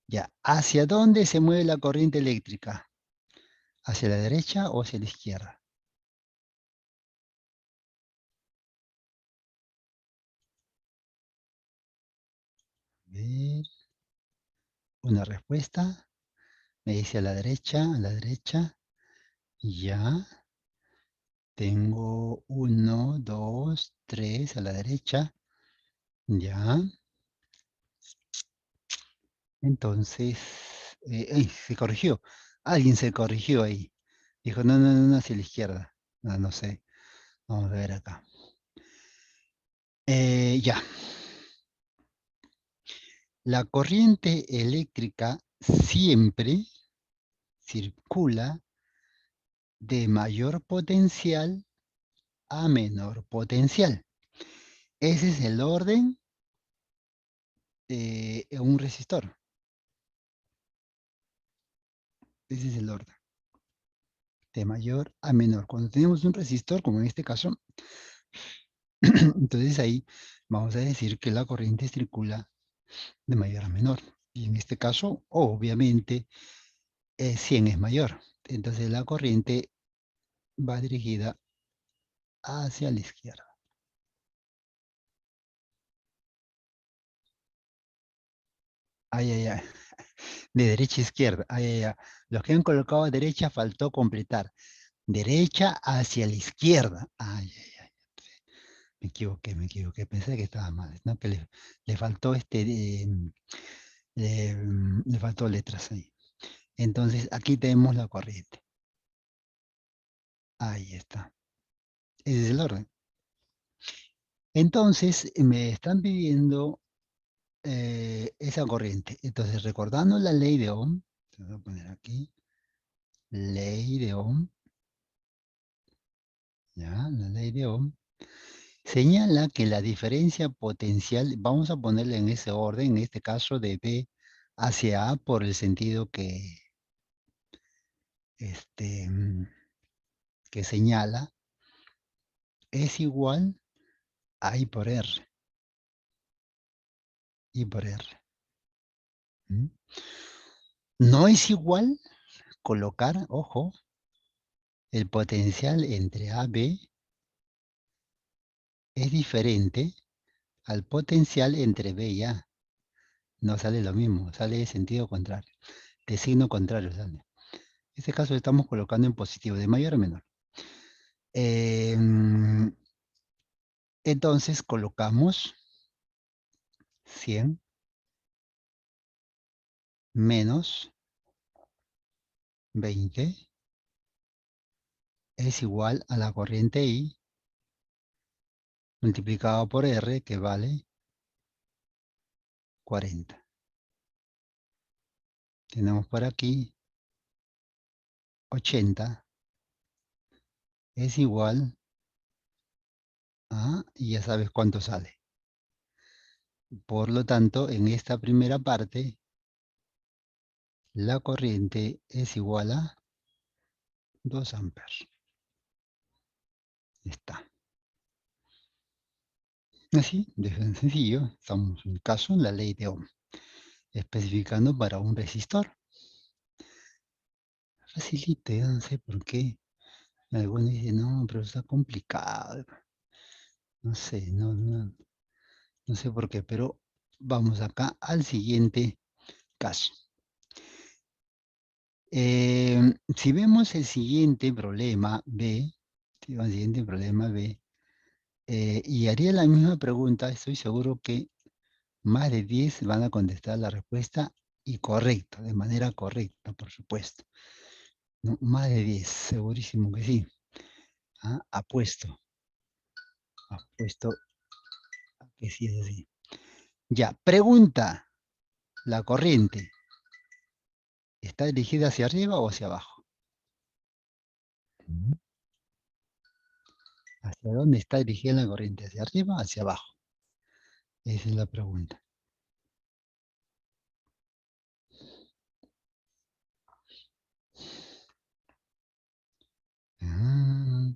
Ya, ¿hacia dónde se mueve la corriente eléctrica? ¿Hacia la derecha o hacia la izquierda? A ver, una respuesta. Me dice a la derecha, a la derecha. Ya. Tengo 1, 2, 3 a la derecha. Ya. Entonces, ¡ay! Se corrigió. Alguien se corrigió ahí. Dijo, no, no, no, no, hacia la izquierda. No, no sé. Vamos a ver acá. Ya. La corriente eléctrica siempre circula de mayor potencial a menor potencial. Ese es el orden de un resistor. Ese es el orden. De mayor a menor. Cuando tenemos un resistor, como en este caso, entonces ahí vamos a decir que la corriente circula de mayor a menor. Y en este caso, obviamente, 100 es mayor. Entonces la corriente va dirigida hacia la izquierda. Ay, ay, ay. De derecha a izquierda. Ay, ay, ay. Los que han colocado a derecha faltó completar. Derecha hacia la izquierda. Ay, ay, ay. Me equivoqué, me equivoqué. Pensé que estaba mal, ¿no? Que le faltó le faltó letras ahí. Entonces, aquí tenemos la corriente. Ahí está. Ese es el orden. Entonces, me están pidiendo esa corriente. Entonces, recordando la ley de Ohm, voy a poner aquí, ley de Ohm, ya, la ley de Ohm, señala que la diferencia potencial, vamos a ponerle en ese orden, en este caso de B hacia A, por el sentido este, mm, que señala, es igual a I por R. I por R. ¿Mm? No es igual colocar, ojo, el potencial entre A y B es diferente al potencial entre B y A. No sale lo mismo, sale de sentido contrario, de signo contrario sale. En este caso estamos colocando en positivo, de mayor a menor. Entonces colocamos 100 menos 20 es igual a la corriente I multiplicado por R, que vale 40. Tenemos por aquí 80 es igual a, y ya sabes cuánto sale. Por lo tanto, en esta primera parte, la corriente es igual a 2 amperes. Está. Así, de sencillo, estamos en el caso en la ley de Ohm, especificando para un resistor. Facilito, yo no sé por qué. Algunos dicen, no, pero está complicado. No sé, no sé por qué, pero vamos acá al siguiente caso. Si vemos el siguiente problema B, y haría la misma pregunta, estoy seguro que más de 10 van a contestar la respuesta y correcta, de manera correcta, por supuesto. ¿No? Más de 10, segurísimo que sí. Ah, apuesto a que sí es así. Ya, pregunta, ¿la corriente está dirigida hacia arriba o hacia abajo? ¿Hacia dónde está dirigida la corriente? ¿Hacia arriba o hacia abajo? Esa es la pregunta. Ah,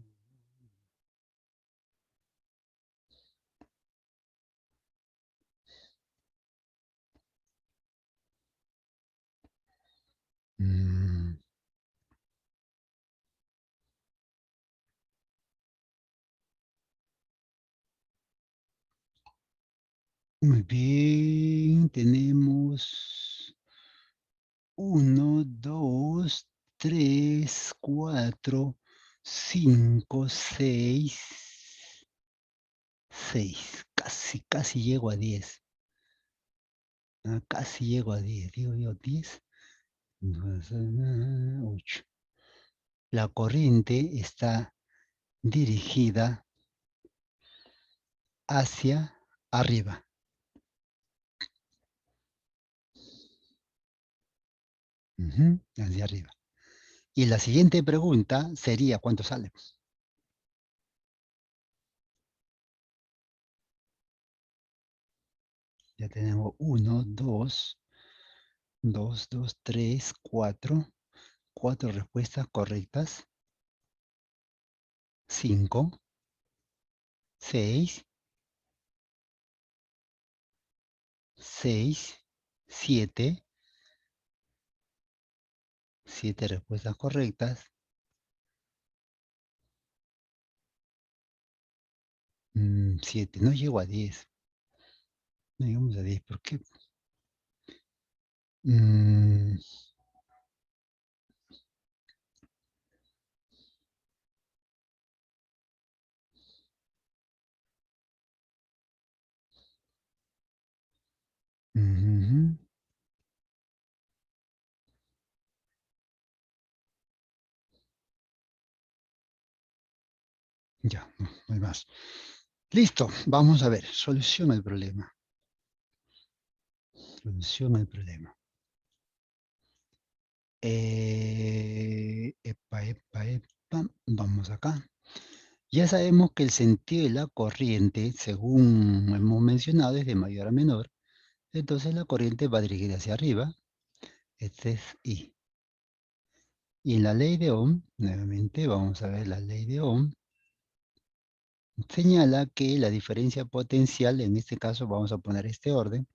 mm, muy bien, tenemos 1, 2, 3, 4, 5, 6, 6. Casi llego a 10. Casi llego a 10. Digo yo, 10. 8. La corriente está dirigida hacia arriba. Hacia arriba. Y la siguiente pregunta sería, ¿cuánto sale? Ya tenemos 1, 2, 4. 4 respuestas correctas. 5, 6, 6, 7. 7 respuestas correctas. 7. No llego a 10. No llegamos a 10. ¿Por qué? Mm, ujú. Ya, no hay más. Listo, vamos a ver. Solución al problema. Solución al problema. Epa. Vamos acá. Ya sabemos que el sentido de la corriente, según hemos mencionado, es de mayor a menor. Entonces la corriente va dirigida hacia arriba. Este es I. Y en la ley de Ohm, nuevamente vamos a ver la ley de Ohm, señala que la diferencia potencial, en este caso vamos a poner este orden,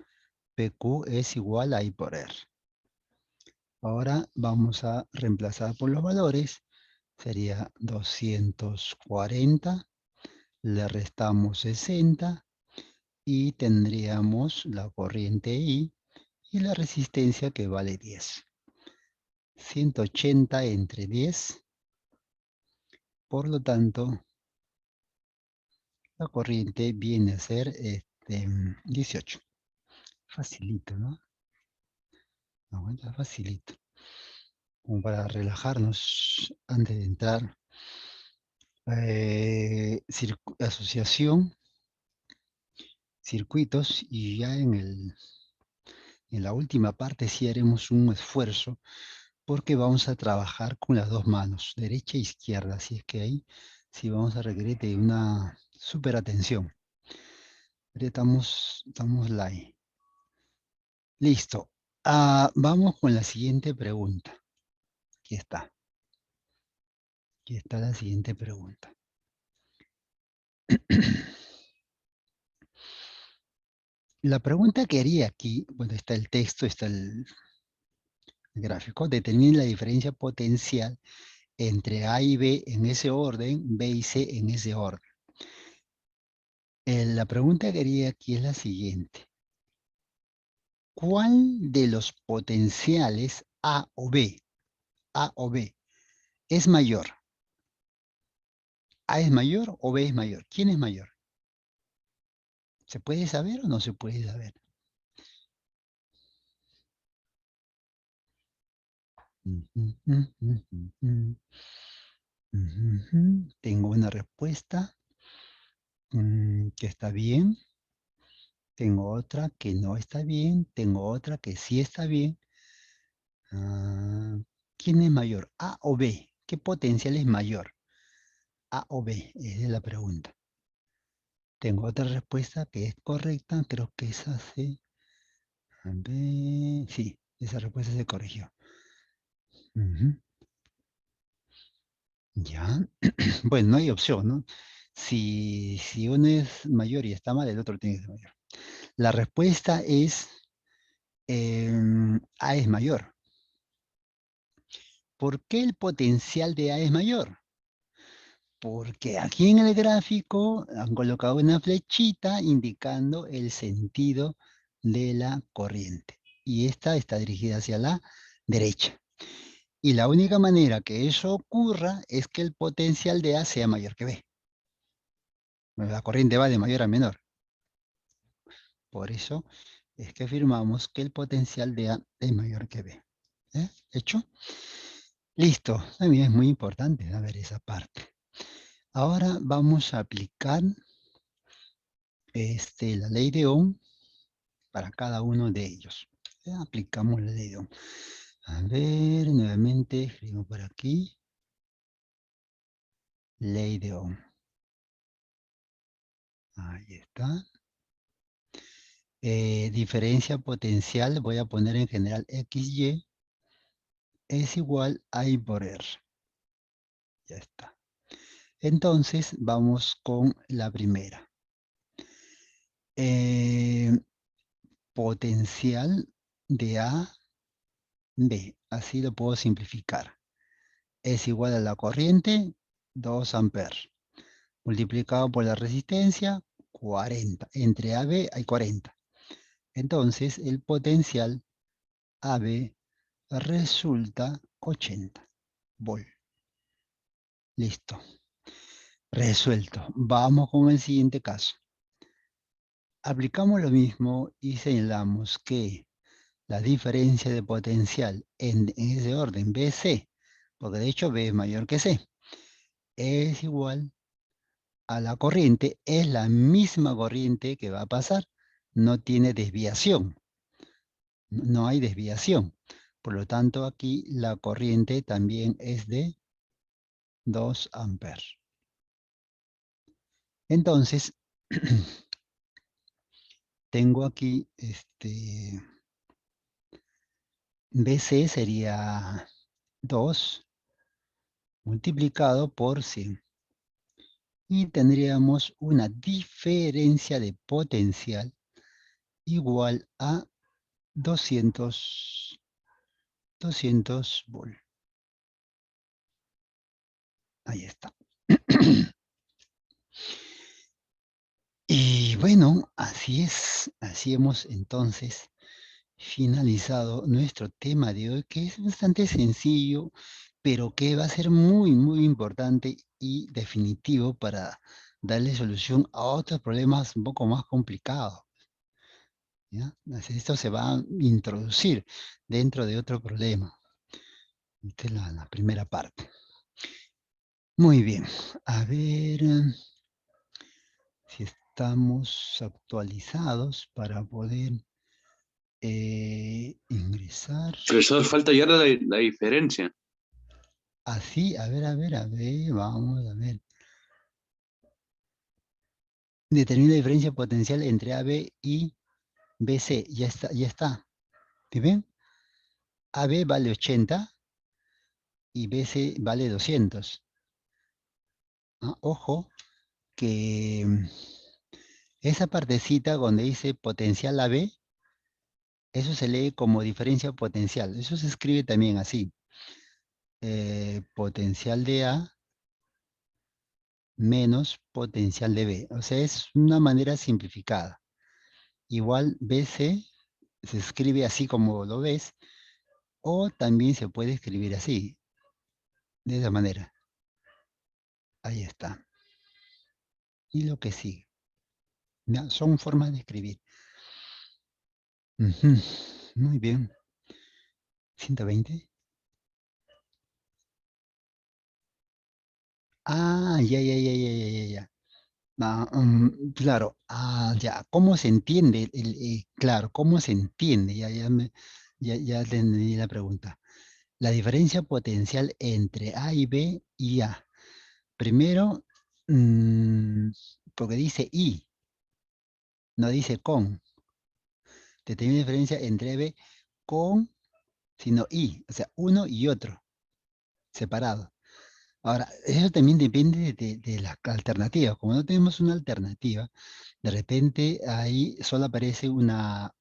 PQ es igual a I por R. Ahora vamos a reemplazar por los valores. Sería 240, le restamos 60 y tendríamos la corriente I y la resistencia que vale 10. 180 entre 10, por lo tanto, la corriente viene a ser 18. Facilito, ¿no? Aguanta, facilito. Como para relajarnos antes de entrar. Asociación, circuitos, y ya en la última parte sí haremos un esfuerzo porque vamos a trabajar con las dos manos, derecha e izquierda, así es que ahí sí vamos a requerir de una súper atención. Estamos live. Listo. Vamos con la siguiente pregunta. Aquí está. Aquí está la siguiente pregunta. La pregunta que haría aquí, bueno, está el texto, está el gráfico, determine la diferencia potencial entre A y B en ese orden, B y C en ese orden. La pregunta que haría aquí es la siguiente. ¿Cuál de los potenciales A o B es mayor? ¿A es mayor o B es mayor? ¿Quién es mayor? ¿Se puede saber o no se puede saber? Tengo una respuesta que está bien. Tengo otra que no está bien. Tengo otra que sí está bien. ¿Quién es mayor? ¿A o B? ¿Qué potencial es mayor? ¿A o B? Esa es la pregunta. Tengo otra respuesta que es correcta. Creo que esa sí. A ver, sí, esa respuesta se corrigió. ¿Ya? Bueno, no hay opción, ¿no? Si uno es mayor y está mal, el otro tiene que ser mayor. La respuesta es A es mayor. ¿Por qué el potencial de A es mayor? Porque aquí en el gráfico han colocado una flechita indicando el sentido de la corriente. Y esta está dirigida hacia la derecha. Y la única manera que eso ocurra es que el potencial de A sea mayor que B. La corriente va de mayor a menor. Por eso es que afirmamos que el potencial de A es mayor que B. ¿Hecho? Listo. También es muy importante saber esa parte. Ahora vamos a aplicar la ley de Ohm para cada uno de ellos. Aplicamos la ley de Ohm. A ver, nuevamente escribo por aquí. Ley de Ohm. Ahí está. Diferencia potencial, voy a poner en general XY, es igual a I por R. Ya está. Entonces, vamos con la primera. Potencial de A, B. Así lo puedo simplificar. Es igual a la corriente, 2 amperes. Multiplicado por la resistencia, 40. Entre AB hay 40. Entonces, el potencial AB resulta 80 volt. Listo. Resuelto. Vamos con el siguiente caso. Aplicamos lo mismo y señalamos que la diferencia de potencial en ese orden BC, porque de hecho B es mayor que C, es igual a la corriente, es la misma corriente que va a pasar, no tiene desviación, no hay desviación. Por lo tanto, aquí la corriente también es de 2 amperes. Entonces, tengo aquí BC sería 2 multiplicado por 100. Y tendríamos una diferencia de potencial igual a 200 volt. Ahí está. Y bueno, así es. Así hemos entonces finalizado nuestro tema de hoy, que es bastante sencillo, pero que va a ser muy, muy importante y definitivo para darle solución a otros problemas un poco más complicados. ¿Ya? Esto se va a introducir dentro de otro problema. Esta es la primera parte. Muy bien. A ver si estamos actualizados para poder ingresar. Profesor, falta ya la diferencia. Así, a ver, vamos a ver. Determina la diferencia potencial entre AB y BC. Ya está, ya está. ¿Sí ven? AB vale 80 y BC vale 200. Ojo que esa partecita donde dice potencial AB, eso se lee como diferencia potencial. Eso se escribe también así. Potencial de A menos potencial de B. O sea, es una manera simplificada. Igual BC se escribe así como lo ves, o también se puede escribir así, de esa manera. Ahí está. Y lo que sigue. Ya, son formas de escribir. Ujú. Muy bien. 120. Ya. Claro, ya, ¿cómo se entiende? Claro, ¿cómo se entiende? Ya entendí la pregunta. La diferencia potencial entre A y B y A. Primero, porque dice I, no dice con. Determina la diferencia entre B con, sino I, o sea, uno y otro, separado. Ahora, eso también depende de la alternativa. Como no tenemos una alternativa, de repente ahí solo aparece una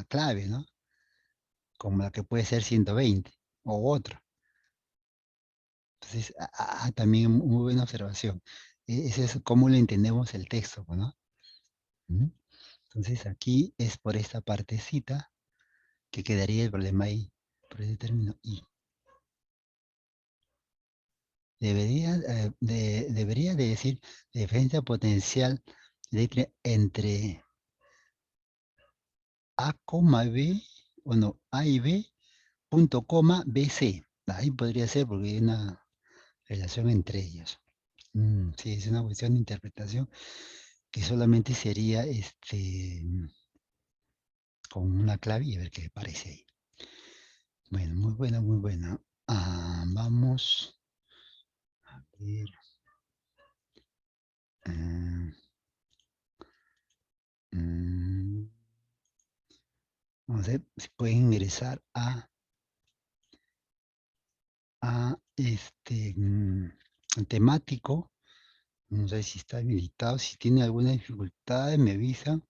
clave, ¿no? Como la que puede ser 120 o otra. Entonces, también muy buena observación. Ese es cómo le entendemos el texto, pues, ¿no? ¿Mm? Entonces, aquí es por esta partecita que quedaría el problema ahí, por ese término I. Debería de decir diferencia potencial entre A, B, bueno, A y B, punto, BC. Ahí podría ser porque hay una relación entre ellos. Sí, es una cuestión de interpretación que solamente sería con una clave y a ver qué le parece ahí. Bueno, muy buena, muy buena. Vamos a ver. ah, mm, Vamos a ver si pueden ingresar a temático. No sé si está habilitado. Si tiene alguna dificultad, me avisan.